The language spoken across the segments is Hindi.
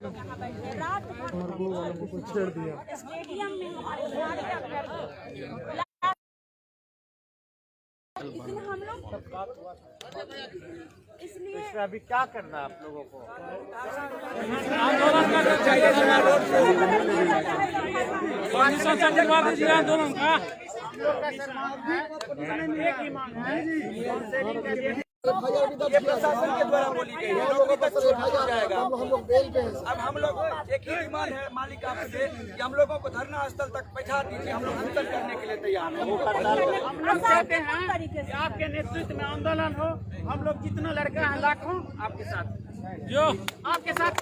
यहाँ बैठे रात भर छेड़ दिया स्टेडियम में हमारे खिलाड़ी अभ्यर्थी इसलिए हम लोग इसलिए अभी क्या करना है आप लोगों को? आंदोलन का ये प्रशासन के द्वारा बोली गई है, लोगों का हो जाएगा। अब हम लोग एक ही डिमांड है मालिक आपसे कि हम लोगों को धरना स्थल तक पहुंचा दीजिए, हम लोग आंदोलन करने के लिए तैयार हैं। हम चाहते हैं कि आपके नेतृत्व में आंदोलन हो, हम लोग जितना लड़का है लाखों आपके साथ, जो आपके साथ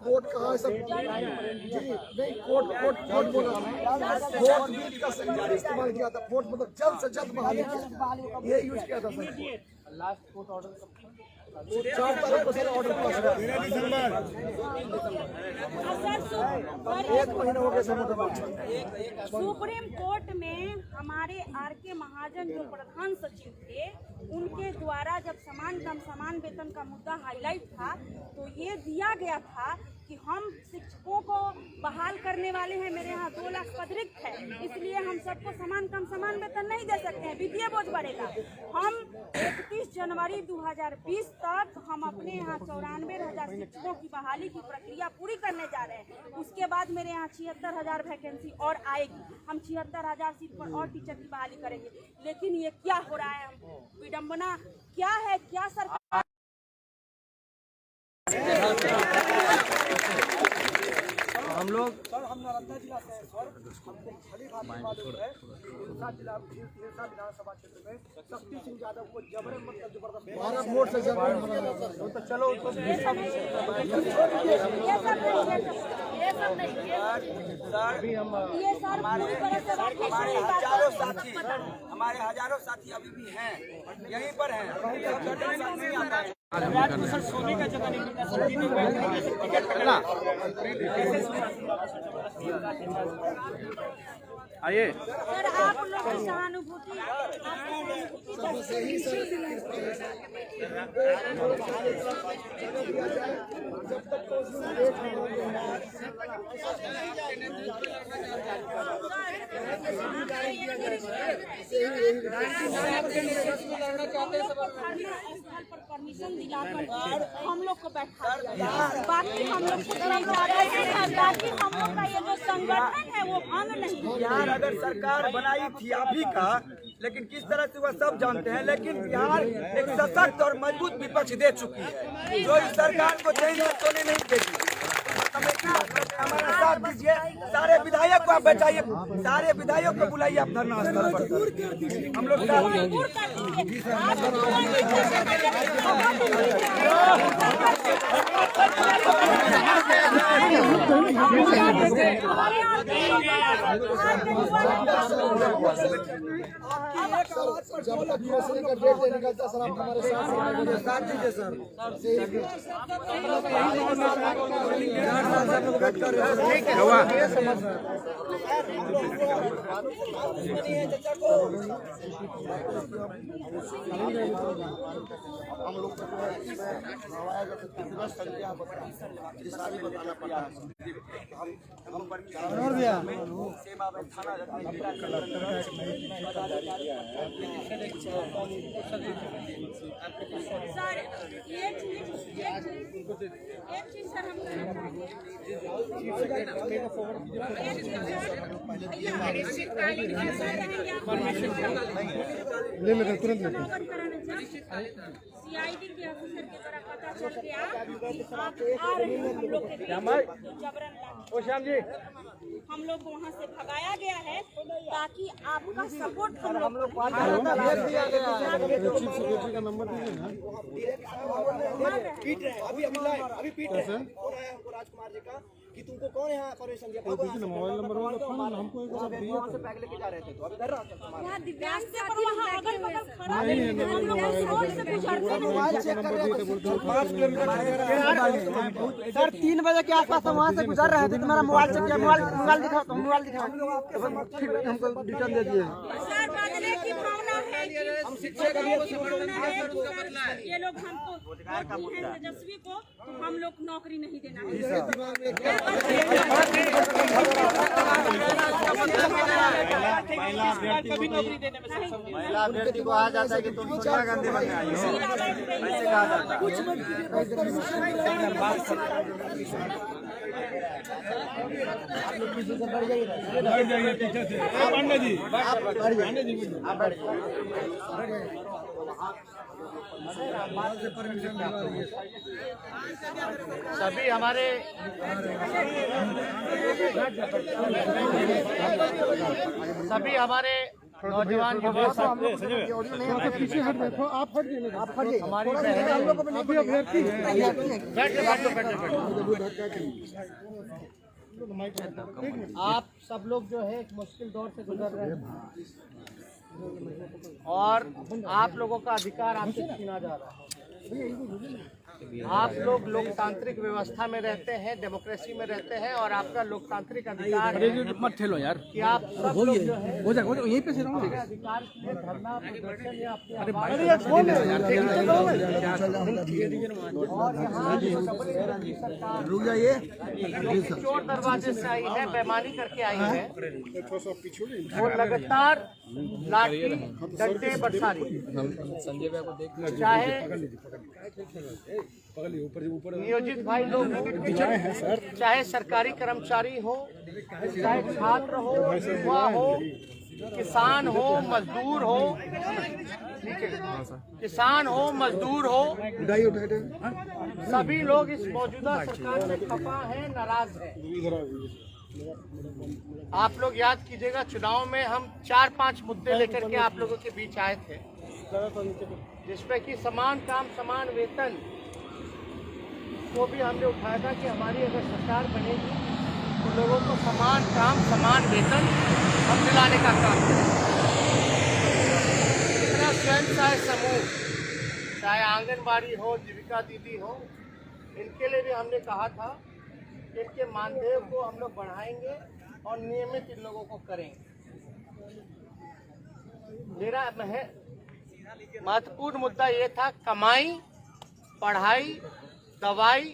कोर्ट कहा है सब जी नहीं कोर्ट बोला वोट बिल का सही इस्तेमाल किया था। वोट मतलब जल्द से जल्द बहाली किया, ये यूज किया था सर। लास्ट कोर्ट ऑर्डर 4 तारीख को सर ऑर्डर पास हुआ, 1 महीना हो गया सर। सुप्रीम कोर्ट में हमारे आर.के. महाजन जो प्रधान सचिव थे, उनके द्वारा जब समान वेतन का मुद्दा हाईलाइट था तो ये दिया गया था कि हम शिक्षकों को बहाल करने वाले हैं। मेरे यहाँ 2 लाख पद रिक्त है, इसलिए हम सबको समान वेतन नहीं दे सकते हैं, वित्तीय बोझ बढ़ेगा। हम 31 जनवरी 2020 तक हम अपने यहाँ 94,000 शिक्षकों की बहाली की प्रक्रिया पूरी करने जा रहे हैं। उसके बाद मेरे यहाँ 76,000 वैकेंसी और आएगी, हम 76,000 सीट पर और टीचर की बहाली करेंगे। लेकिन ये क्या हो रहा है, विडम्बना क्या है, क्या सरकार हम लोग सर हम नालंदा जिला से हैं सर, हमको भली भांति मालूम है सिरसा जिला सिरसा विधानसभा क्षेत्र में शक्ति सिंह यादव को जबरन मतलब जबरदस्त 12 वोट से ज्यादा तो चलो ये सब नहीं ये सर पूरी तरह से हमारे हजारों साथी अभी भी हैं, यहीं पर हैं। सोने का जगह नहीं आइए सर, आप लोग की सहानुभूति परमिशन दिलाकर हम लोग को बैठा दिया। बाकी हम लोग बाकी हम लोग का ये जो संगठन है वो भंग नहीं। बिहार अगर सरकार बनाई थी अभी का, लेकिन किस तरह से वह सब जानते हैं, लेकिन बिहार एक सशक्त और मजबूत विपक्ष दे चुकी है जो इस सरकार को चैन से सोने नहीं देगी। हमारा साथ दीजिए, सारे विधायक को आप बचाइए, सारे विधायक को बुलाइए आप धरना स्थल पर, हम लोग जब तक फैसले का डेट नहीं निकलता सर आप हमारे साथ दीजिए सर। हम लोग बताना पड़ा सर एक चीज सर हम ले लेते तुरंत लेते CID के ऑफिसर के द्वारा पता चल गया आप आ रहे हैं हम लोग के जबरन हम लोग को वहाँ से भगाया गया है ताकि आपका सपोर्ट हम लोग चीफ सेक्रेटरी का नंबर दीजिए ना। अभी पीट रहे हैं राजकुमार जी का कि तुमको कौन यहाँ परमिशन दिया, मोबाइल नंबर हमको एक बार दिए से बैग लेके जा रहे थे तो अभी कर रहा यहाँ दिव्यांग से पर वहाँ अगल बगल खड़ा है, हम लोग रोड से गुजरते सर 3 बजे के आसपास वहाँ से गुजर रहे थे, तुम्हारा मोबाइल चेक किया, मोबाइल दिखाओ, मोबाइल दिखाओ, हमको रिटर्न दे दिए। सर बदले की भावना है हम शिक्षक ये लोग हमको तेजस्वी को तो हम लोग नौकरी नहीं देना है। कभी नौकरी देने में महिला अभ्यर्थी को आ जाता है कि तुम सोनिया गांधी बन के आई हो, ऐसे कहा जाता है। सभी हमारे नौजवान पीछे हट बैठो, आप हट जाइए, आप हट जाइए। हमारी अभी अभ्यर्थी आप सब लोग जो है एक मुश्किल दौर से गुजर रहे हैं और आप लोगों का अधिकार आपसे छीना जा रहा है। आप लोग लोकतांत्रिक व्यवस्था में रहते हैं, डेमोक्रेसी में रहते हैं और आपका लोकतांत्रिक अधिकार है मत ठेलो यार कि आप सब लोग जो है हो जाए यहीं पे से रहो अपने अधिकार के लिए धरना प्रदर्शन या अपनी आवाज और यहाँ रुक जाइए। चोर दरवाजे से आई है, बेईमानी करके आई है, वो लगातार लाठी डंडे बरसा रही है। चाहे नियोजित भाई लोग हो, चाहे सरकारी कर्मचारी हो, चाहे छात्र हो, युवा हो, किसान हो, मजदूर हो, किसान हो, मजदूर हो, सभी लोग इस मौजूदा सरकार में खफा हैं, नाराज हैं। आप लोग याद कीजिएगा, चुनाव में हम 4-5 मुद्दे लेकर के आप लोगों के बीच आए थे, जिसमें कि समान काम समान वेतन को भी हमने उठाया था कि हमारी अगर सरकार बनेगी तो लोगों को समान काम समान वेतन हम दिलाने का काम करेंगे। इतना स्वयं सहायक समूह, चाहे आंगनबाड़ी हो, जीविका दीदी हो, इनके लिए भी हमने कहा था कि इनके मानदेय को हम लोग बढ़ाएंगे और नियमित इन लोगों को करेंगे। मेरा महत्वपूर्ण मुद्दा ये था, कमाई, पढ़ाई, दवाई,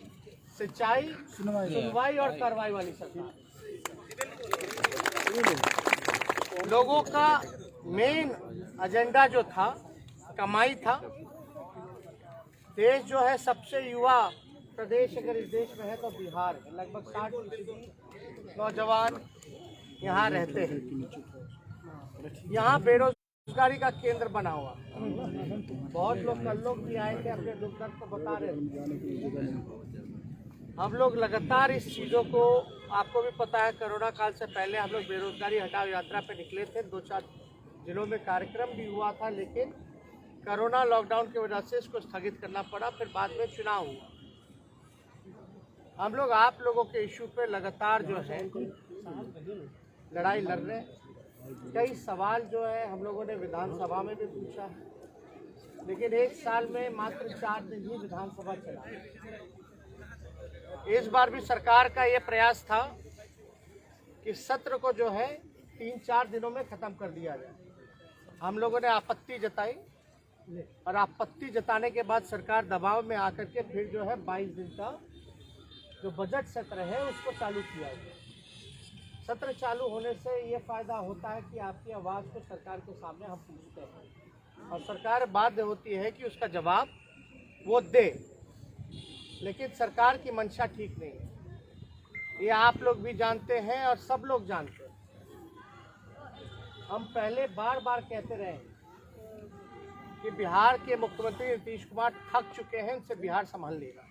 सिंचाई, सुनवाई और कार्रवाई वाली सरकार। लोगों का मेन एजेंडा जो था कमाई था। देश जो है सबसे युवा प्रदेश अगर इस देश में है तो बिहार है। लगभग 60% नौजवान यहाँ रहते हैं। यहाँ बेरोजगारी का केंद्र बना हुआ। बहुत लोग कल लोग भी आए थे, अपने दुख दर्द को बता रहे थे। हम लोग लगातार इस चीज़ों को, आपको भी पता है, कोरोना काल से पहले हम लोग बेरोजगारी हटाओ यात्रा पे निकले थे। 2-4 जिलों में कार्यक्रम भी हुआ था, लेकिन कोरोना लॉकडाउन की वजह से इसको स्थगित करना पड़ा। फिर बाद में चुनाव हुआ। हम लोग आप लोगों के इशू पे लगातार जो है लड़ाई लड़ रहे हैं। कई सवाल जो है हम लोगों ने विधानसभा में भी पूछा है, लेकिन एक साल में मात्र 4 दिन ही विधानसभा चला। इस बार भी सरकार का ये प्रयास था कि सत्र को जो है 3-4 दिनों में खत्म कर दिया जाए। हम लोगों ने आपत्ति जताई और आपत्ति जताने के बाद सरकार दबाव में आकर के फिर जो है 22 दिन का जो बजट सत्र है उसको चालू किया गया। सत्र चालू होने से ये फायदा होता है कि आपकी आवाज़ को सरकार के सामने हम पूछते हैं और सरकार बाध्य होती है कि उसका जवाब वो दे। लेकिन सरकार की मंशा ठीक नहीं है, ये आप लोग भी जानते हैं और सब लोग जानते हैं। हम पहले बार बार कहते रहे कि बिहार के मुख्यमंत्री नीतीश कुमार थक चुके हैं, इनसे बिहार संभाल लेगा।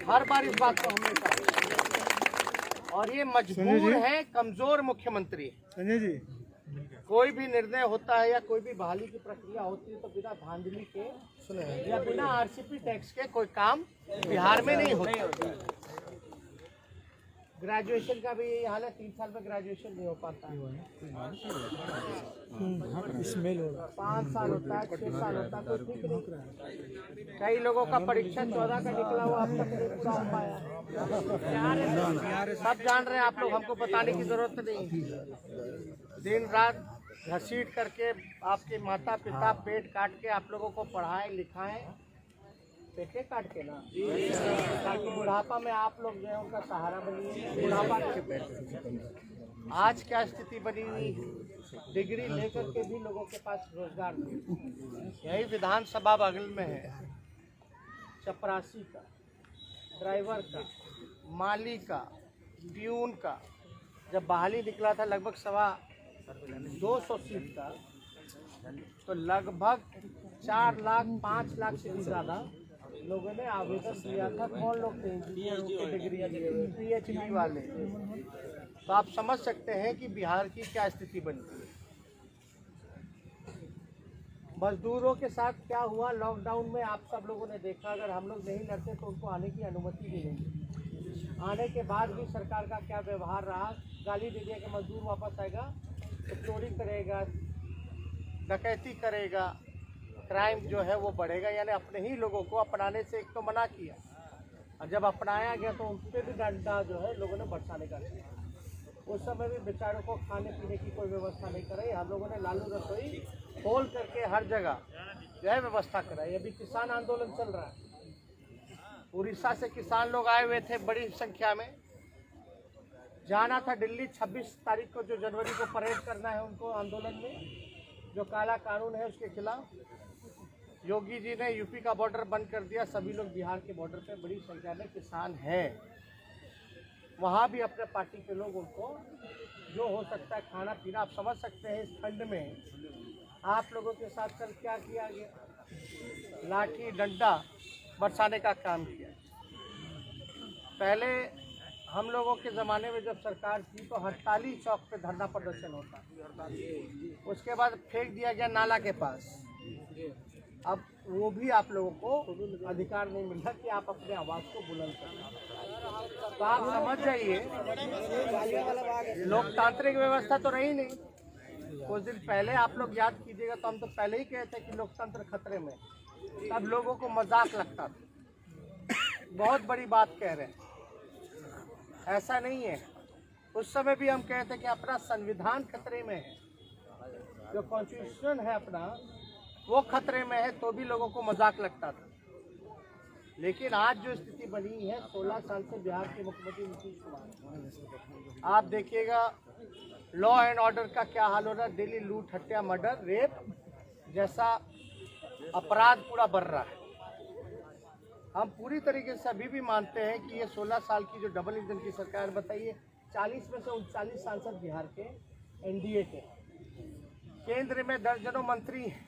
हर बार इस बात को हमने कहा और ये मजबूर है, कमजोर मुख्यमंत्री। संजय जी, कोई भी निर्णय होता है या कोई भी बहाली की प्रक्रिया होती है तो बिना धांधली के या बिना आरसीपी टैक्स के कोई काम बिहार में नहीं होता। ग्रेजुएशन का भी यही हाल है, 3 साल में ग्रेजुएशन नहीं हो पाता है। 5 साल होता है, 6 साल होता है, तो ठीक नहीं। कई लोगों का परीक्षा 14 का निकला हुआ अब तक नहीं पूरा हो पाया। सब जान रहे हैं आप लोग, हमको बताने की जरूरत नहीं। दिन रात घसीट करके आपके माता पिता पेट काट के आप लोगों को पढ़ाएं लिखाएं, पेटे काट के ना, ताकि बुढ़ापा में आप लोग जो है उनका सहारा बनिए। बुढ़ापा आज क्या स्थिति बनी हुई है, डिग्री लेकर के भी लोगों के पास रोजगार नहीं। यही विधानसभा बगल में है, चपरासी का, ड्राइवर का, माली का, प्यून का, जब बहाली निकला था लगभग 200 सीट का, तो लगभग 4 लाख 5 लाख से भी ज़्यादा लोगों ने आवेदन दिया था। कौन लोग थे? इंजीनियर के डिग्री PhD वाले। तो आप समझ सकते हैं कि बिहार की क्या स्थिति बनती है। मजदूरों के साथ क्या हुआ लॉकडाउन में आप सब लोगों ने देखा। अगर हम लोग नहीं लड़ते तो उनको आने की अनुमति भी नहीं। आने के बाद भी सरकार का क्या व्यवहार रहा, गाली दे दिया कि मजदूर वापस आएगा तो चोरी करेगा, डकैती करेगा, क्राइम जो है वो बढ़ेगा। यानी अपने ही लोगों को अपनाने से एक तो मना किया, और जब अपनाया गया तो उन पर भी डंडा जो है लोगों ने बरसाने का किया। उस समय भी बेचारों को खाने पीने की कोई व्यवस्था नहीं कराई। हम लोगों ने लालू रसोई खोल करके हर जगह जो है व्यवस्था कराई। अभी किसान आंदोलन चल रहा है, उड़ीसा से किसान लोग आए हुए थे बड़ी संख्या में। जाना था दिल्ली 26 तारीख को, जो जनवरी को परेड करना है उनको आंदोलन में, जो काला कानून है उसके खिलाफ। योगी जी ने यूपी का बॉर्डर बंद कर दिया। सभी लोग बिहार के बॉर्डर पे बड़ी संख्या में किसान हैं, वहाँ भी अपने पार्टी के लोग उनको जो हो सकता है खाना पीना। आप समझ सकते हैं इस ठंड में आप लोगों के साथ कल क्या किया गया, लाठी डंडा बरसाने का काम किया। पहले हम लोगों के ज़माने में जब सरकार थी तो हड़ताली चौक पे धरना प्रदर्शन होता, उसके बाद फेंक दिया गया नाला के पास। अब वो भी आप लोगों को अधिकार नहीं मिल रहा कि आप अपने आवाज़ को बुलंद करें। तो आप समझ जाइए लोकतांत्रिक व्यवस्था तो रही नहीं। कुछ दिन पहले आप लोग याद कीजिएगा तो हम तो पहले ही कहते कि लोकतंत्र खतरे में, तब लोगों को मजाक लगता था, बहुत बड़ी बात कह रहे हैं। ऐसा नहीं है, उस समय भी हम कहते कि अपना संविधान खतरे में है, जो कॉन्स्टिट्यूशन है अपना वो खतरे में है, तो भी लोगों को मजाक लगता था। लेकिन आज जो स्थिति बनी है 16 साल से बिहार के मुख्यमंत्री नीतीश कुमार, आप देखिएगा लॉ एंड ऑर्डर का क्या हाल हो रहा है। डेली लूट हत्या मर्डर रेप जैसा अपराध पूरा बढ़ रहा है। हम पूरी तरीके से अभी भी मानते हैं कि ये 16 साल की जो डबल इंजन की सरकार, बताइए 40 में से 39 सांसद बिहार के NDA के, केंद्र में दर्जनों मंत्री हैं,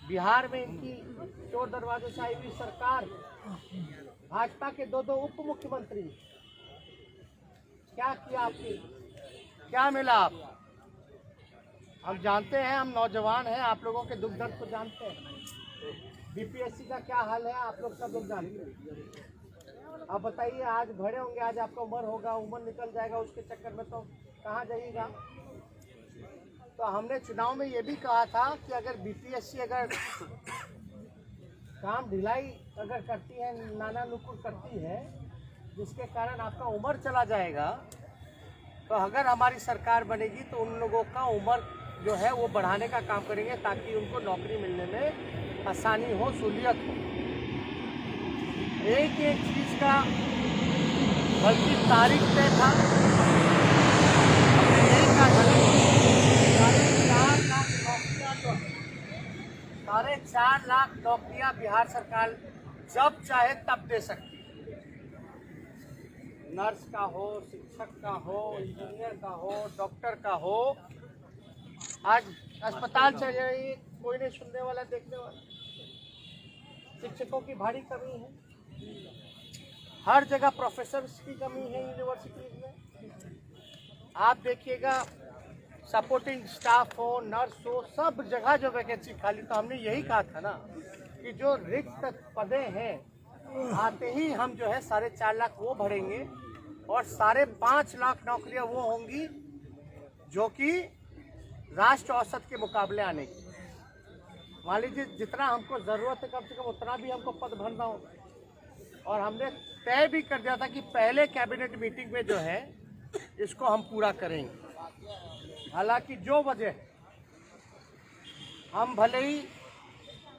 बिहार में इनकी चोर दरवाजे से आई हुई सरकार, भाजपा के 2 उप मुख्यमंत्री। क्या किया आपने, क्या मिला आप? हम जानते हैं, हम नौजवान हैं, आप लोगों के दुख दर्द को जानते हैं। BPSC का क्या हाल है आप लोग सब लोग जानते हैं। अब बताइए, आज भरे होंगे, आज आपका उम्र होगा, उम्र निकल जाएगा, उसके चक्कर में तो कहाँ जाइएगा। तो हमने चुनाव में ये भी कहा था कि अगर BPSC अगर काम ढिलाई अगर करती है, नाना नुकुर करती है, जिसके कारण आपका उम्र चला जाएगा, तो अगर हमारी सरकार बनेगी तो उन लोगों का उम्र जो है वो बढ़ाने का काम करेंगे, ताकि उनको नौकरी मिलने में आसानी हो, सहूलियत हो। एक एक चीज़ का बल्कि तारीख तय था, यही कहा था 4.5 लाख नौकरियां बिहार सरकार जब चाहे तब दे सकती है। नर्स का हो, शिक्षक का हो, इंजीनियर का हो, डॉक्टर का हो। आज अस्पताल चल जाइए, कोई नहीं सुनने वाला, देखने वाला। शिक्षकों की भारी कमी है, हर जगह प्रोफेसर्स की कमी है यूनिवर्सिटीज में। आप देखिएगा सपोर्टिंग स्टाफ हो, नर्स हो, सब जगह जो वैकेंसी खाली। तो हमने यही कहा था ना कि जो रिक्त पदे हैं आते ही हम जो है 4.5 लाख वो भरेंगे, और 5.5 लाख नौकरियां वो होंगी जो कि राष्ट्र औसत के मुकाबले आने की। मान लीजिए जितना हमको ज़रूरत है कम से कम उतना भी हमको पद भरना होगा। और हमने तय भी कर दिया था कि पहले कैबिनेट मीटिंग में जो है इसको हम पूरा करेंगे। हालांकि जो वजह हम भले ही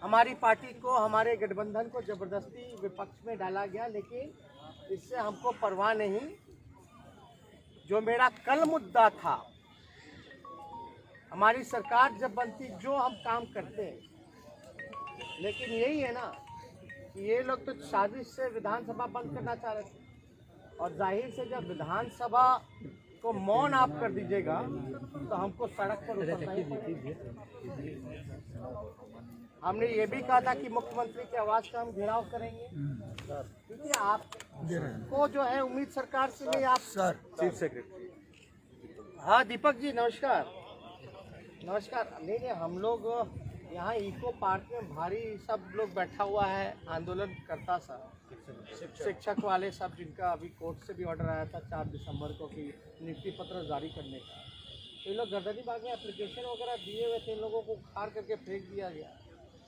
हमारी पार्टी को, हमारे गठबंधन को जबरदस्ती विपक्ष में डाला गया, लेकिन इससे हमको परवाह नहीं। जो मेरा कल मुद्दा था, हमारी सरकार जब बनती जो हम काम करते हैं, लेकिन यही है ना कि ये लोग तो साजिश से विधानसभा बंद करना चाह रहे थे, और जाहिर से जब विधानसभा को मौन आप कर दीजिएगा तो हमको सड़क पर उतरना ही पड़ेगा। हमने ये भी कहा था कि मुख्यमंत्री के आवास का हम घेराव करेंगे, क्योंकि आपको जो है उम्मीद सरकार से नहीं, आप सर चीफ सेक्रेटरी। हाँ दीपक जी नमस्कार। नमस्कार। नहीं, हम लोग यहाँ इको पार्क में भारी सब लोग बैठा हुआ है, आंदोलन करता सा शिक्षक वाले सब, जिनका अभी कोर्ट से भी ऑर्डर आया था 4 दिसंबर को कि नियुक्ति पत्र जारी करने का। तो इन लोग गर्दनी बाग में एप्लीकेशन वगैरह दिए हुए थे, इन लोगों को उखाड़ करके फेंक दिया गया।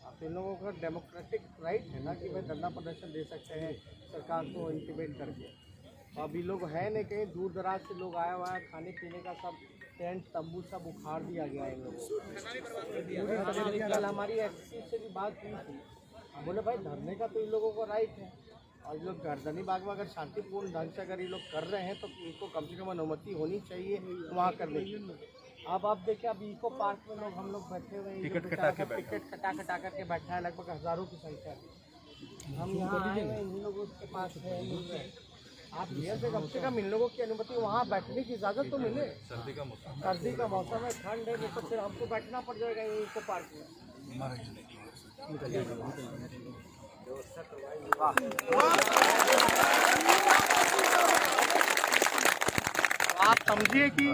अब इन लोगों का डेमोक्रेटिक राइट है ना कि वे धरना प्रदर्शन दे सकते हैं सरकार को इंटीमेट करके। अब ये लोग है नहीं, कहीं दूर दराज से लोग आया हुआ है, खाने पीने का सब टेंट तंबू सब उखाड़ दिया गया है इन लोगों। कल हमारी एसपी से भी बात की थी, बोले भाई धरने का तो इन लोगों को राइट है, और ये लोग गर्दनी बाग में अगर शांतिपूर्ण ढंग से अगर ये लोग कर रहे हैं तो इनको कम से कम अनुमति होनी चाहिए वहाँ करने की। अब आप देखिए, अब इको पार्क में लोग हम लोग बैठे हुए हैं, टिकट कटा करके बैठा है, लगभग हज़ारों की संख्या में। हम यहाँ आए हैं, इन लोगों के पास है, आप ये से कम इन लोगों की अनुमति, वहाँ बैठने की इजाज़त तो मिले। सर्दी का मौसम है, ठंड है, नहीं तो फिर हमको बैठना पड़ जाएगा इको पार्क में। आप समझिए कि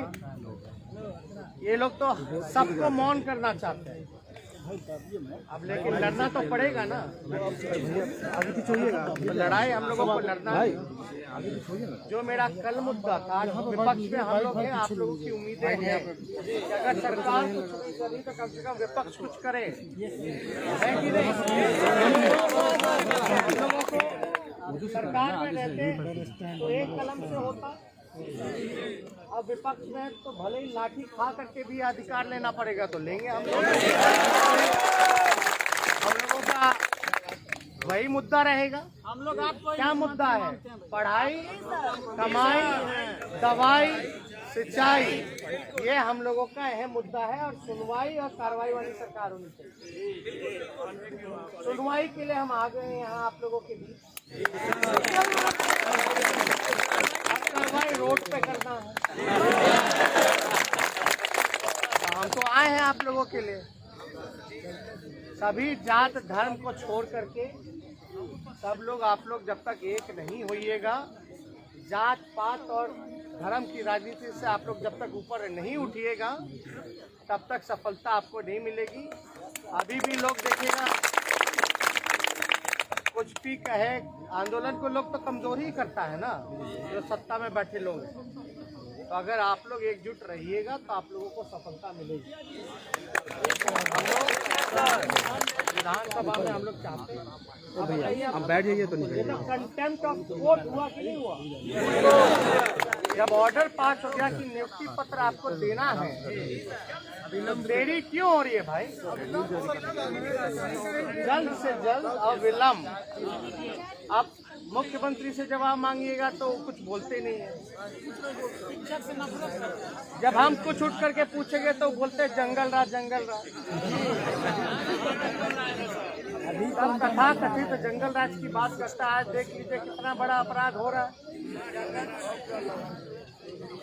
ये लोग तो सबको मौन करना चाहते हैं, अब लेकिन लड़ना तो पड़ेगा ना। लड़ाई हम लोगों को लड़ना है। जो मेरा कल मुद्दा था, विपक्ष में हम लोग हैं, आप लोगों की उम्मीदें हैं कि अगर सरकार कुछ नहीं करी तो कम से कम विपक्ष कुछ करे, है कि नहीं? हम लोगों को सरकार में रहते तो एक कलम से होता, अब विपक्ष में तो भले ही लाठी खा करके भी अधिकार लेना पड़ेगा, तो लेंगे हम लोगों का वही मुद्दा रहेगा। हम लोग आपको क्या मुद्दा है? पढ़ाई, कमाई, दवाई, सिंचाई, ये हम लोगों का अहम मुद्दा है, और सुनवाई और कार्रवाई वाली सरकार होनी चाहिए। सुनवाई के लिए हम आ गए हैं यहाँ आप लोगों के बीच, कार्रवाई रोड पे करना है। हम तो आए हैं आप लोगों के लिए। सभी जात धर्म को छोड़ करके सब लोग, आप लोग जब तक एक नहीं होइएगा, जात पात और धर्म की राजनीति से आप लोग जब तक ऊपर नहीं उठिएगा, तब तक सफलता आपको नहीं मिलेगी। अभी भी लोग देखिएगा, कुछ भी कहे, आंदोलन को लोग तो कमजोर ही करता है ना, जो सत्ता में बैठे लोग हैं। तो अगर आप लोग एकजुट रहिएगा तो आप लोगों को सफलता मिलेगी। हम लोग विधानसभा में हम लोग चाहते हैं, हम बैठ जाइए तो नहीं, कंटेम्प्ट ऑफ कोर्ट हुआ कि नहीं हुआ? जब ऑर्डर पास हो गया कि नियुक्ति पत्र आपको देना है, देरी क्यों हो रही है भाई? जल्द से जल्द अविलंब। अब मुख्यमंत्री से जवाब मांगिएगा तो कुछ बोलते नहीं है। जब हम कुछ उठ करके पूछेंगे तो बोलते जंगल राज, जंगल राज। तब कथा कथित जंगल राज की बात करता है। देख लीजिए कितना बड़ा अपराध हो रहा है।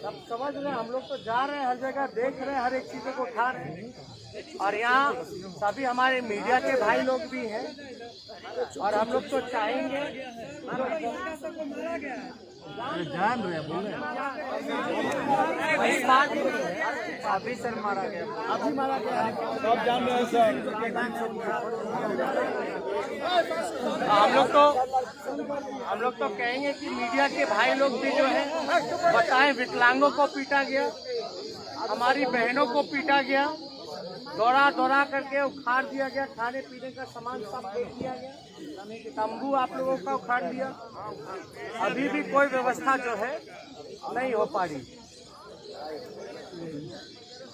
सब समझ रहे, हम लोग तो जा रहे हैं हर जगह, देख रहे हैं, हर एक चीज़ों को उठा रहे हैं। और यहाँ सभी हमारे मीडिया के भाई लोग भी हैं, और हम लोग तो चाहेंगे जान रहे अभी सर मारा गया, अभी मारा गया, सब जान रहे हैं सर। हम लोग तो कहेंगे कि मीडिया के भाई लोग भी जो है बताएं, विकलांगों को पीटा गया, हमारी बहनों को पीटा गया, दौड़ा करके उखाड़ दिया गया, खाने पीने का सामान सब फेंक दिया गया, तंबू आप लोगों का उखाड़ दिया। अभी भी कोई व्यवस्था जो है नहीं हो पा रही।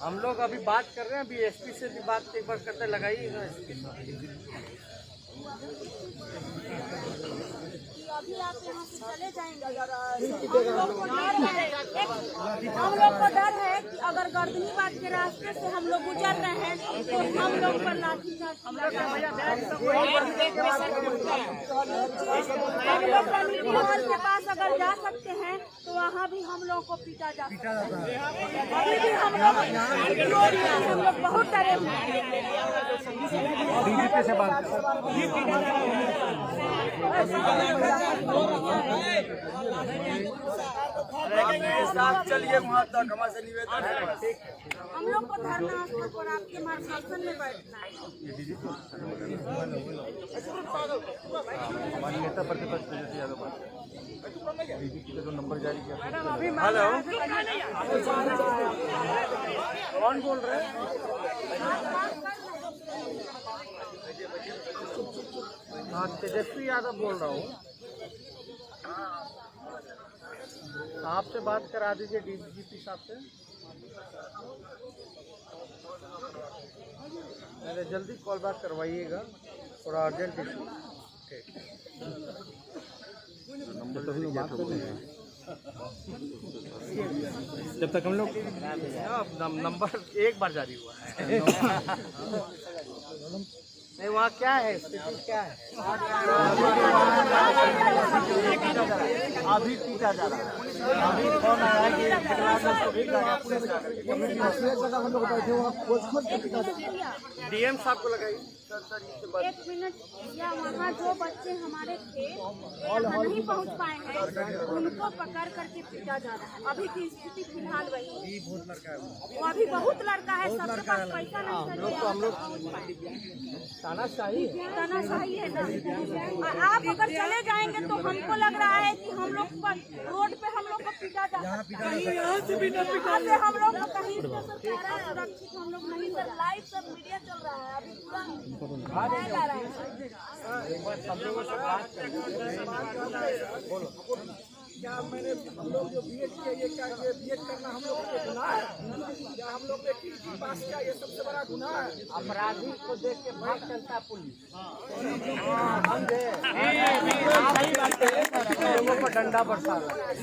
हम लोग अभी बात कर रहे हैं, अभी एसपी से भी बात एक बार करते लगाइएगा एसपी। अभी आप यहाँ से चले जाएंगे, हम लोग को डर है कि अगर गर्दनीबाग के रास्ते से हम लोग गुजर रहे हैं तो हम लोग पर लाठीचार्ज हम लोग समिति हॉल के पास अगर जा सकते हैं तो वहाँ भी हम लोग को पीटा जा सकता है। अभी भी हम लोग बहुत डरे हुए हैं। साथ चलिए वहाँ तक, हमारे निवेदन है। हम लोग को धरना स्थल पर आपके मार्गदर्शन में बैठना है। हमारे नेता प्रतिपक्ष तेजस्वी यादव बीजेपी का जो नंबर जारी किया। हेलो, कौन बोल रहे हैं? हाँ, तेजस्वी यादव बोल रहा हूँ। साहब से बात करा दीजिए, डीजीपी साहब से। अरे जल्दी कॉल बैक करवाइएगा, थोड़ा अर्जेंट इशू। नंबर तो भी बात करेंगे जब तक हम लोग नंबर एक बार जारी हुआ है। नहीं, वहाँ क्या है स्थिति, क्या है? अभी पीटा जा रहा है। अभी फोन आया कि डीएम साहब को लगाइए। एक मिनट, या वहाँ जो बच्चे हमारे थे यहाँ नहीं पहुँच पाए हैं उनको पकड़ करके पीटा जा रहा है। अभी की स्थिति फिलहाल वही है। वो अभी बहुत लड़का है, सबके पास पैसा नहीं है। हम लोग तानाशाही है ना। और आप अगर चले जाएंगे तो हमको लग रहा है कि हम लोग पर रोड पे हम लोग को पीटा जा सकता है। यहाँ से हम लोग को कहीं से सुरक्षित हम लोग नहीं। सर लाइव सब मीडिया चल रहा है, अभी पूरा बताया जा रहा है। क्या मैंने हम लोग जो बीएड किया, ये क्या ये बीएड करना हम लोग पे गुनाह है? क्या हम लोग की पास क्या ये सबसे बड़ा गुनाह है? अपराधी को देख के भाग चलता पुलिस। लोगों पर डंडा बरसा रहा है।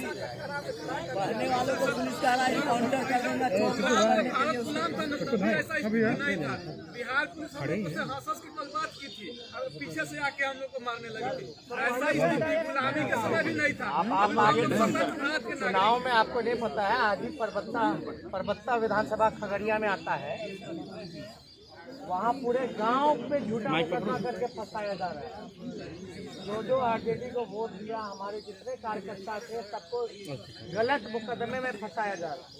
पढ़ने वालों को पुलिस का काउंटर कर देना। बिहार पुलिस हम लोग से हंस की बात की थी, पीछे से आके हम लोग को मारने लगी थी। ऐसा स्थिति गुलामी के समय भी नहीं था। चुनाव में आपको नहीं पता है, आज ही परबत्ता विधानसभा खगड़िया में आता है, वहाँ पूरे गांव पे झूठा मुकदमा करके फंसाया जा रहा है। जो आरजेडी को वोट दिया, हमारे जितने कार्यकर्ता थे सबको गलत मुकदमे में फंसाया जा रहा है।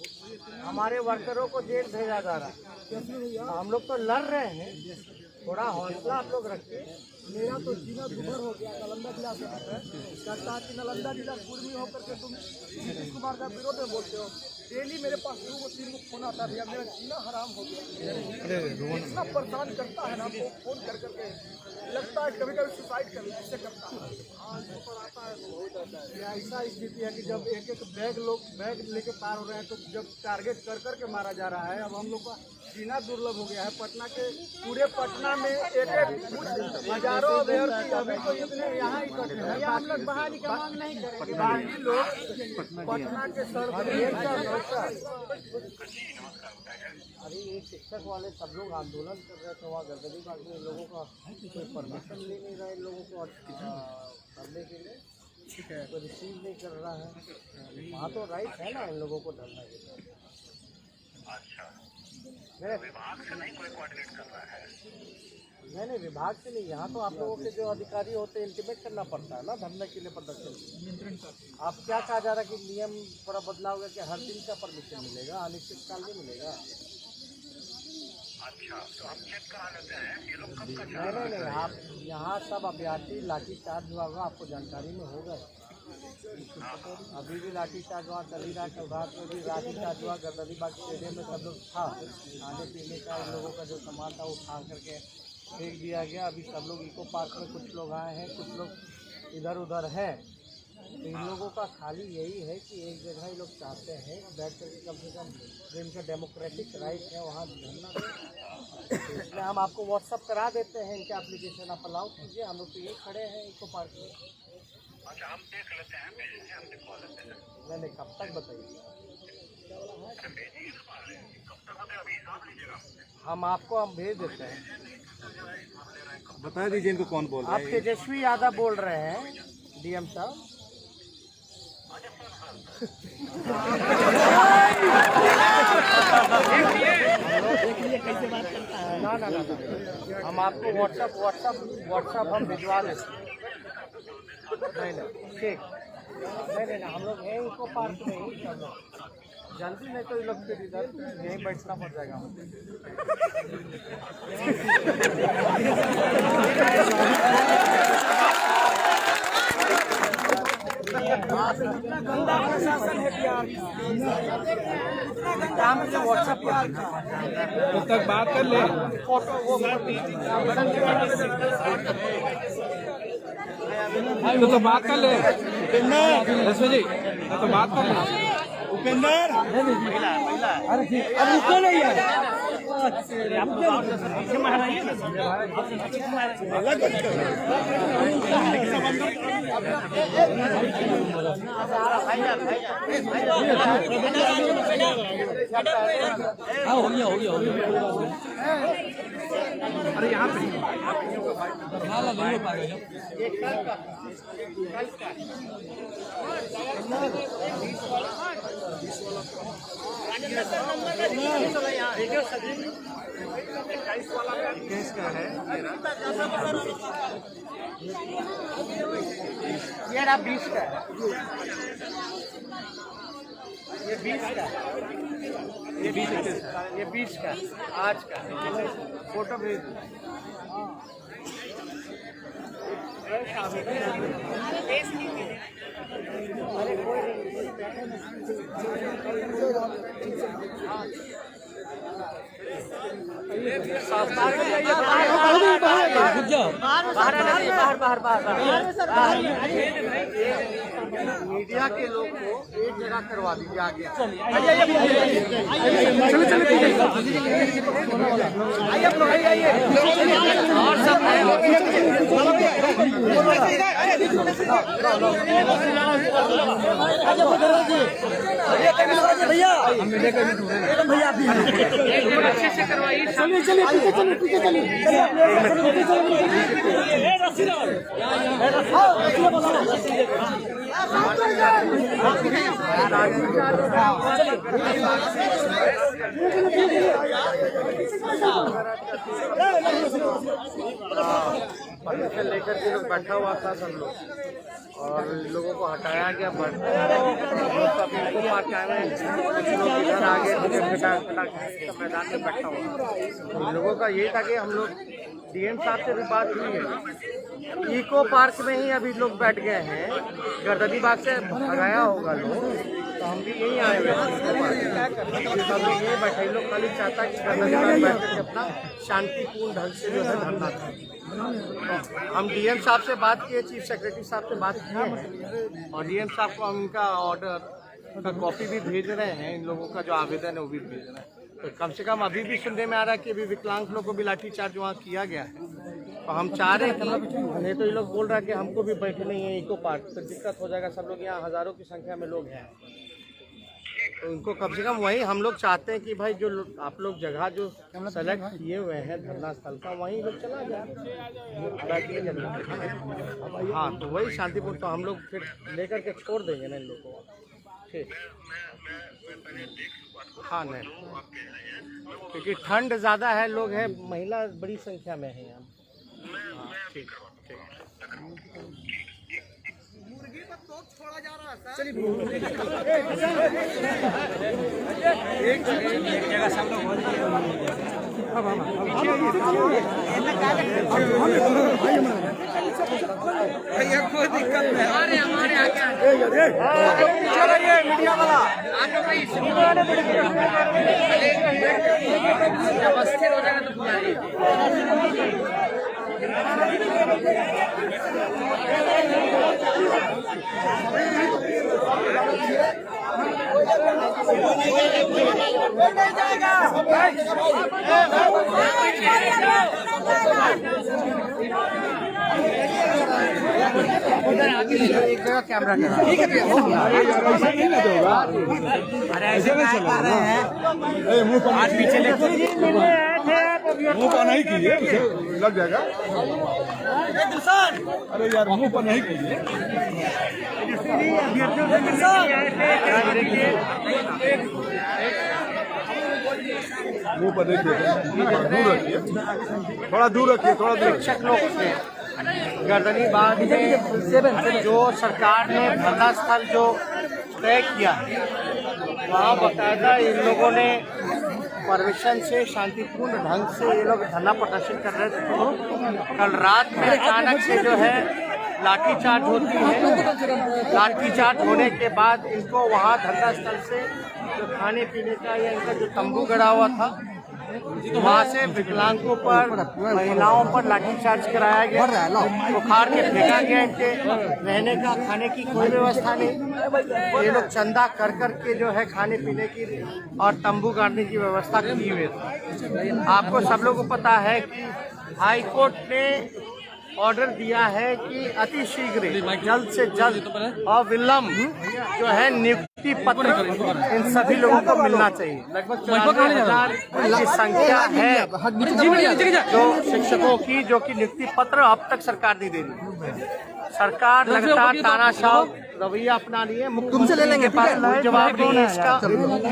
हमारे वर्करों को जेल भेजा जा रहा है। हम लोग तो लड़ रहे हैं, थोड़ा हौसला आप लोग रखिए। मेरा तो जीना दुभर हो गया। नालंदा जिला से कहता कि नालंदा जिला कुर्मी होकर के तुम नीतीश कुमार का विरोध में बोलते हो। डेली मेरे पास 2-3 फोन आता है, भैया मेरा जीना हराम हो गया। इतना परेशान करता है ना, वो फोन कर करके लगता है कभी कभी सुसाइड करने करता है। ऐसा स्थिति है कि जब एक बैग लेके पार हो रहे हैं तो जब टारगेट कर करके मारा जा रहा है। अब हम लोग का जीना दुर्लभ हो गया है। पटना के पूरे पटना में एक हजारों अभ्यर्थी अभी तो इतने यहाँ इकट्ठे हैं। हम लोग बहाली का मांग नहीं करेंगे। बाकी लोग पटना के सर अरे ये शिक्षक वाले सब लोग आंदोलन कर रहे थे, वहाँ गर्दनीबाग में लोगों का कोई परमिशन ले नहीं रहा, इन लोगों को करने के लिए ठीक है, तो रिसीव नहीं कर रहा है। वहाँ तो राइट है ना इन लोगों को धरना के लिए। विभाग से नहीं कोई कोऑर्डिनेट कर रहा है? नहीं, विभाग से नहीं। यहाँ तो आप लोगों के जो अधिकारी होते हैं इंटीमेट करना पड़ता है ना धरने के लिए, प्रदर्शन। आप क्या कहा जा रहा है कि नियम थोड़ा बदलाव होगा कि हर दिन का परमिशन मिलेगा, अनिश्चित काल नहीं मिलेगा? अच्छा, तो आप चेक करा लेते हैं ये लोग कब का? नहीं, आप यहाँ सब अभ्यर्थी लाठी चार्ज हुआ होगा, आपको जानकारी में होगा। अभी भी लाठी चार्ज वहाँ चल ही रहा है। चौराहा में भी लाठी चार्ज हुआ, गर्दनीबाग स्टेडियम में सब लोग था, खाने पीने का इन लोगों का जो सामान था वो उठा करके फेंक दिया गया। अभी सब लोग इको पार्क में कुछ लोग आए हैं, कुछ लोग इधर उधर हैं। इन लोगों का खाली यही है कि एक जगह ये लोग चाहते हैं बैठ करके कम से कम जो इनका डेमोक्रेटिक राइट है वहाँ धरना दें। तो इसलिए हम आपको व्हाट्सअप करा देते हैं इनके एप्लीकेशन, आप अलाउ कीजिए। हम लोग तो ये खड़े हैं इको पार्क में। अच्छा, हम देख लेते हैं, भेजिए, हम दिखवा लेते हैं। नहीं, कब तक बताइए? कब तक होते अभी हिसाब लीजिएगा। हम आपको भेज देते हैं। बता दीजिए इनको कौन बोल रहा आप तेजस्वी यादव बोल रहे हैं, डीएम साहब। ना, हम आपको व्हाट्सअप हम भिजवा देते हैं। नहीं, ठीक, नहीं, हम लोग हैं इको पार्क में ही सब लोग। जल्दी नहीं तो ये लोग फिर इधर यहीं बैठना पड़ जाएगा। गंदा प्रशासन है बिहार व्हाट्सएप तब तक बात कर ले। तो बात कर ले रश्मि जी, तो बात कर ले। उपेंद्र अब रुको नहीं यार। हो गया। अरे यहाँ पे ये ना 20 का है, ये 20 का, ये 20 का आज का फोटो भेज दो। मीडिया के लोग को एक जगह करवा दीजिए आगे। और सब भैया अच्छे से करवाइए। परमिशन लेकर के लोग बैठा हुआ था सब लोग, और लोगों को हटाया गया। लोग सब इनको पार्क आए हुए, कुछ लोग इधर आ गए, मैदान में बैठा हुआ। इन लोगों का यही था कि हम लोग डीएम साहब से भी बात हुई है, इको पार्क में ही अभी लोग बैठ गए हैं। गर्दनी बाग से भगाया होगा लोग, तो हम भी यहीं आए हुए हैं। सब लोग यहीं बैठे, लोग खाली चाहता है कि गर्दनी बाग बैठ करके अपना शांतिपूर्ण ढंग से जो है धरना था। हम डीएम साहब से बात किए, चीफ सेक्रेटरी साहब से बात किए हैं, और डीएम साहब को हम इनका ऑर्डर का कॉपी भी भेज रहे हैं। इन लोगों का जो आवेदन है वो भी भेज रहे हैं। तो कम से कम अभी भी सुनने में आ रहा है कि अभी विकलांग लोगों को भी लाठीचार्ज वहाँ किया गया है। तो हम चाह रहे हैं कि नहीं तो ये लोग बोल रहा है कि हमको भी बैठे नहीं है इको पार्क, तो दिक्कत हो जाएगा। सब लोग यहाँ हज़ारों की संख्या में लोग हैं, तो उनको कम से कम वही हम लोग चाहते हैं कि भाई जो आप लोग जगह जो सेलेक्ट किए हुए हैं धरना स्थल का, वहीं लोग चला जाए। हाँ, तो वही शांतिपूर्ण, तो हम लोग फिर लेकर के छोड़ देंगे ना इन लोगों को। ठीक, हाँ नहीं, क्योंकि ठंड ज़्यादा है, लोग हैं, महिला बड़ी संख्या में है यहाँ। हाँ, ठीक ठीक। भैया कोई दिक्कत नहीं। हमारे आगे मीडिया वाला जब अस्थिर हो जाएगा तो बुलाइए। एक जगह कैमरा लगा। अरे ऐसे क्या कर रहे हैं? आज पीछे लेके मुंह पर नहीं कीजिए, लग जाएगा। अरे यार मुंह पर नहीं कीजिए। मुंह पर देखिए, थोड़ा दूर रखिए, थोड़ा दूर शिक्षक लोग थे गर्दनी बाग में जो सरकार ने धरना स्थल जो तय किया वहाँ बाकायदा इन लोगों ने परमिशन से शांतिपूर्ण ढंग से ये लोग धरना प्रदर्शन कर रहे थे। कल रात में अचानक से जो है लाठीचार्ज होती है। लाठीचार्ज होने के बाद इनको वहाँ धरना स्थल से जो खाने पीने का या इनका जो तंबू गड़ा हुआ था वहाँ से विकलांगों पर महिलाओं पर लाठीचार्ज कराया गया, बुखार के फेंका गया। इनके रहने का खाने की कोई व्यवस्था नहीं। ये लोग चंदा कर कर के जो है खाने पीने की और तंबू गाड़ने की व्यवस्था की हुई थी। आपको सब लोगों को पता है कि हाई कोर्ट ने ऑर्डर दिया है कि अति शीघ्र जल्द से जल्द और विलम्ब जो है नियुक्ति पत्र इन सभी लोगों को मिलना चाहिए। लगभग 94,000 की संख्या है जो शिक्षकों की, जो कि नियुक्ति पत्र अब तक सरकार नहीं दे रही। सरकार लगातार तानाशाह रवैया अपना लिए। मुख्यमंत्री के पास कोई जवाब नहीं है इसका,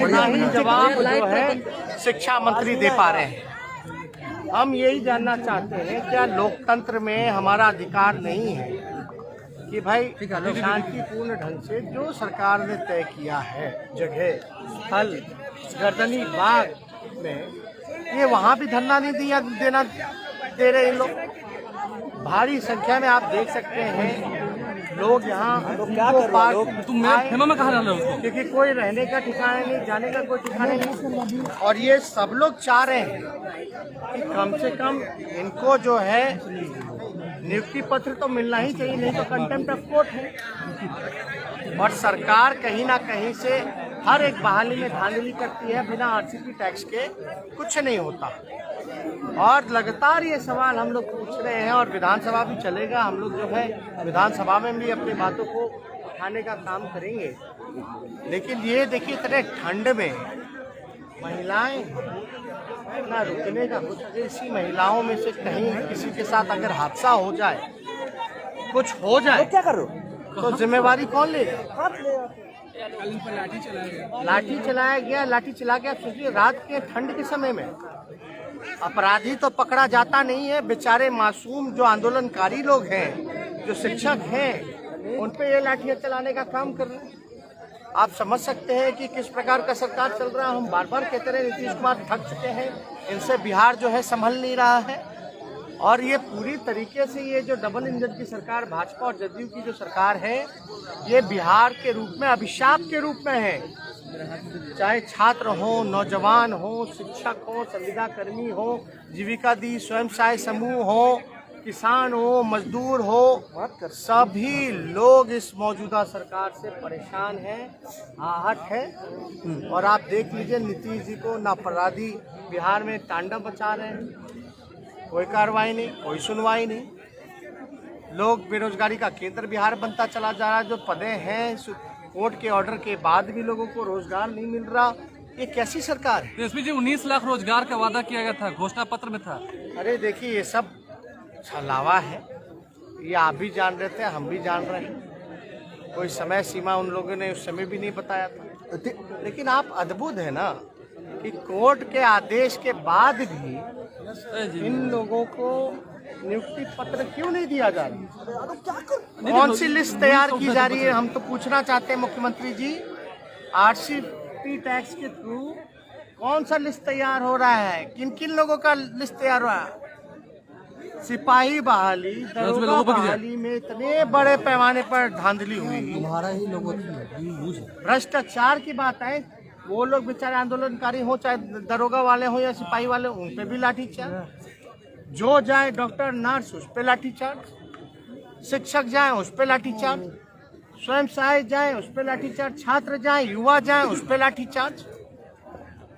ना ही जवाब जो है शिक्षा मंत्री दे पा रहे हैं। हम यही जानना चाहते हैं क्या लोकतंत्र में हमारा अधिकार नहीं है कि भाई शांतिपूर्ण ढंग से जो सरकार ने तय किया है जगह स्थल गर्दनी बाग में, ये वहाँ भी धरना नहीं देना दे रहे इन लोग। भारी संख्या में आप देख सकते हैं लोग यहाँ क्योंकि कोई रहने का ठिकाना नहीं, जाने का कोई ठिकाना नहीं। और ये सब लोग चाह रहे हैं कि कम से कम इनको जो है नियुक्ति पत्र तो मिलना ही चाहिए, नहीं तो कंटेम्प्ट ऑफ कोर्ट है। और सरकार कहीं ना कहीं से हर एक बहाली में धांधली करती है, बिना आरसीपी टैक्स के कुछ नहीं होता। और लगातार ये सवाल हम लोग पूछ रहे हैं और विधानसभा भी चलेगा। हम लोग जो है विधानसभा में भी अपनी बातों को उठाने का काम करेंगे। लेकिन ये देखिए इतने ठंड में महिलाएं ना रुकने का कुछ, इसी महिलाओं में से कहीं किसी के साथ अगर हादसा हो जाए, कुछ हो जाए, क्या करो तो जिम्मेवारी कौन लेगा? लाठी चलाया गया। सोचिए रात के ठंड के समय में अपराधी तो पकड़ा जाता नहीं है, बेचारे मासूम जो आंदोलनकारी लोग हैं, जो शिक्षक हैं, उन पे ये लाठियां चलाने का काम कर रहे हैं। आप समझ सकते हैं कि किस प्रकार का सरकार चल रहा है। हम बार बार कहते रहे नीतीश कुमार थक चुके हैं, इनसे बिहार जो है संभल नहीं रहा है। और ये पूरी तरीके से ये जो डबल इंजन की सरकार भाजपा और जदयू की जो सरकार है, ये बिहार के रूप में अभिशाप के रूप में है। चाहे छात्र हो, नौजवान हो, शिक्षक हो, संविदा कर्मी हो, जीविका दी स्वयं सहायता समूह हो, किसान हो, मजदूर हो, सभी लोग इस मौजूदा सरकार से परेशान हैं, आहत है। और आप देख लीजिए नीतीश जी को ना अपराधी बिहार में तांडव मचा रहे हैं, कोई कार्रवाई नहीं, कोई सुनवाई नहीं। लोग बेरोजगारी का केंद्र बिहार बनता चला जा रहा है। जो पदे हैं कोर्ट के ऑर्डर के बाद भी लोगों को रोजगार नहीं मिल रहा। ये कैसी सरकार है? एसपी जी 19 लाख रोजगार का वादा किया गया था, घोषणा पत्र में था। अरे देखिए ये सब छलावा है, ये आप भी जान रहे थे, हम भी जान रहे हैं। कोई समय सीमा उन लोगों ने उस समय भी नहीं बताया था। लेकिन आप अद्भुत है ना कि कोर्ट के आदेश के बाद भी इन लोगों को नियुक्ति पत्र क्यों नहीं दिया जा रहा? कौन सी लिस्ट तैयार की जा रही है? हम तो पूछना चाहते हैं मुख्यमंत्री जी, आरसीपी टैक्स के थ्रू कौन सा लिस्ट तैयार हो रहा है? किन किन लोगों का लिस्ट तैयार हो रहा है? सिपाही बहाली, दरोगा बहाली में इतने बड़े पैमाने पर धांधली हुई, भ्रष्टाचार की बात है। वो लोग बेचारे आंदोलनकारी हो, चाहे दरोगा वाले हो या सिपाही वाले, उन पे भी लाठीचार्ज। जो जाए डॉक्टर नर्स उस पे लाठीचार्ज, शिक्षक जाए उस पे लाठीचार्ज, स्वयं सहायक जाए उस पे लाठीचार्ज, छात्र जाए, युवा जाए उस पे लाठीचार्ज।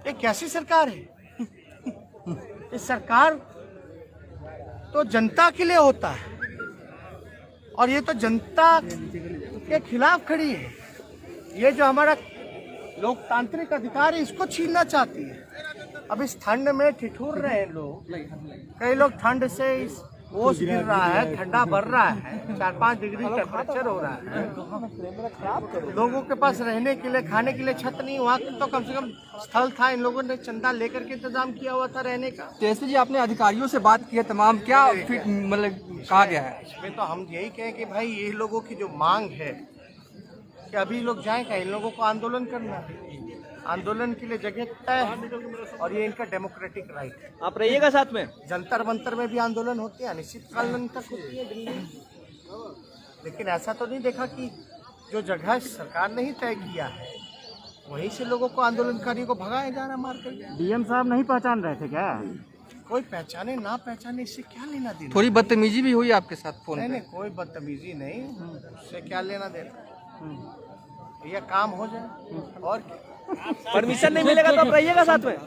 ये कैसी सरकार है? इस सरकार तो जनता के लिए होता है, और ये तो जनता के खिलाफ खड़ी है। ये जो हमारा लोकतांत्रिक अधिकार है इसको छीनना चाहती है। अब इस ठंड में ठिठुर रहे हैं लोग, कई लोग ठंड से ओस गिर रहा है, ठंडा बढ़ रहा है, 4-5 डिग्री टेम्परेचर हो रहा है। लोगों के पास रहने के लिए, खाने के लिए छत नहीं, वहाँ तो कम से कम स्थल था, इन लोगों ने चंदा लेकर के इंतजाम किया हुआ था रहने का। तेजस्वी जी, आपने अधिकारियों से बात की है तमाम, क्या मतलब कहा गया है? इसमें तो हम यही कहें कि भाई ये लोगों की जो मांग है कि अभी लोग जाएं क्या, इन लोगों को आंदोलन करना है, आंदोलन के लिए जगह तय है और ये इनका डेमोक्रेटिक राइट है। आप रहिएगा साथ में। जंतर मंतर में भी आंदोलन होते हैं, अनिश्चितकालीन तक होती है दिल्ली में, लेकिन ऐसा तो नहीं देखा कि जो जगह सरकार ने ही तय किया है वहीं से लोगों को, आंदोलनकारियों को भगाया जा रहा मार कर। डीएम साहब नहीं पहचान रहे थे क्या? कोई पहचाने ना पहचाने इससे क्या लेना देना? थोड़ी बदतमीजी भी हुई आपके साथ फोन नहीं पे? नहीं, कोई बदतमीजी नहीं, उससे क्या लेना देना, ये काम हो जाए और क्या। परमिशन नहीं मिलेगा तो आप रहिएगा साथ में।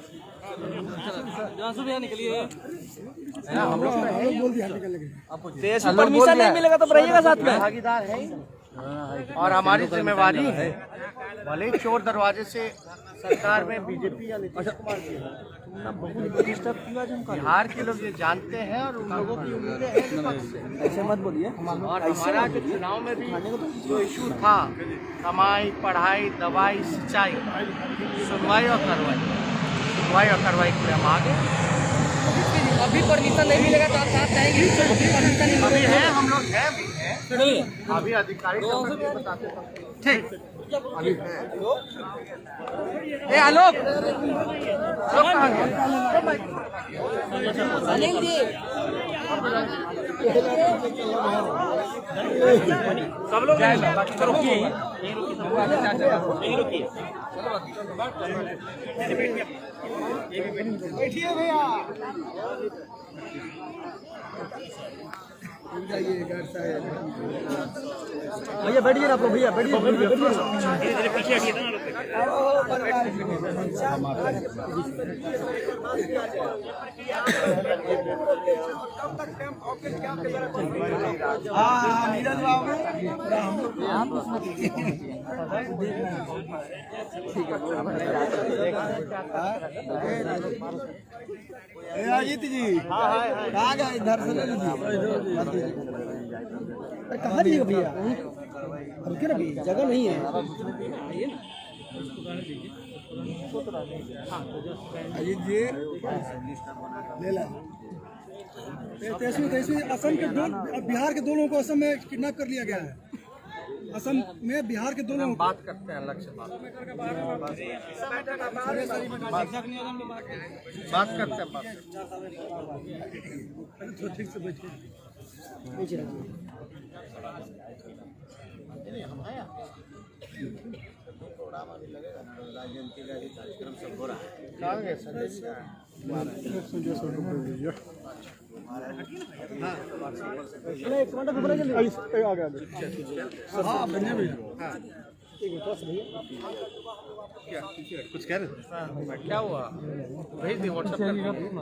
हम लोग तेजस्वी परमिशन नहीं मिलेगा तो रहिएगा साथ में। भागीदार है और हमारी जिम्मेवारी है, भले ही चोर दरवाजे से सरकार में बीजेपी या नीतीश कुमार जी बिहार के लोग ये जानते हैं और उन लोगों की उम्मीदें हैं विपक्ष से। ऐसे मत बोलिए। और हमारा जो चुनाव में भी जो इशू था, कमाई, पढ़ाई, दवाई, सिंचाई, सुनवाई और कार्रवाई के लिए हम आ गए। अभी परमिशन नहीं मिलेगा तो आप साथ जाएंगे? अभी है, हम लोग हैं भी हैं, अभी अधिकारी बताते हैं। ठीक, अभी है। ए आलोक, कहाँ गया? अनिल जी, सब लोग बैठिए भैया। भैया बैठिए आप लोग, भैया बैठिए। पीछे हटिए अजीत जी कहाँ गए? इधर से ले लीजिए। कहाँ दिए भैया? हल्के ना भैया, जगह नहीं है। अजीत जी ले ला। तेजस्वी असम के बिहार के 2 लोगों को असम में किडनैप कर लिया गया है। असम में बिहार के 2 लोगों को बात करते हैं, अलग से बात करते हैं। ठीक से बैठिए। कहाँ गए संजय जी? कुछ कह रहे थे? क्या हुआ? भेज दी, व्हाट्सएप कर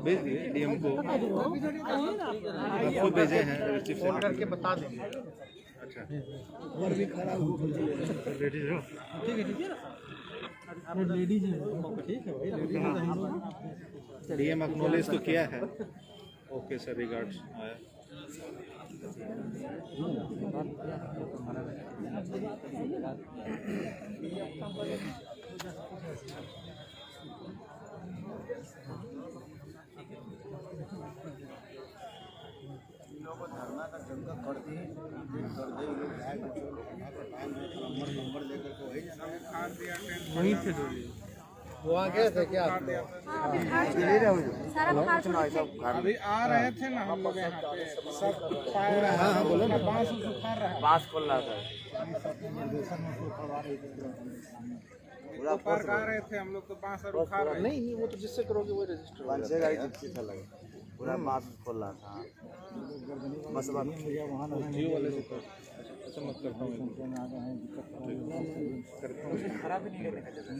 भेज दिए डीएम को, खुद भेजे हैं। फोन करके बता देंगे। अच्छा, डीएम एक्नॉलेज तो किया है। ओके सर, रिगार्ड्स आया। वहीं थे वहाँ गए थे क्या? अभी आ रहे थे ना हम लोग यहाँ पे, सब बोलो ना, बांस उखाड़ रहा है, बांस खोल रहा था। पार्क आ रहे थे हम लोग तो बांस और उखाड़ रहे। नहीं, वो तो जिससे करोगे वो रजिस्टर पंचे गाड़ी जिप्सी था लगा, पूरा बांस खोल रहा था। बस जियो वाले से तो ऐसा मत करता हूँ। खराब भी नहीं करने का जगह।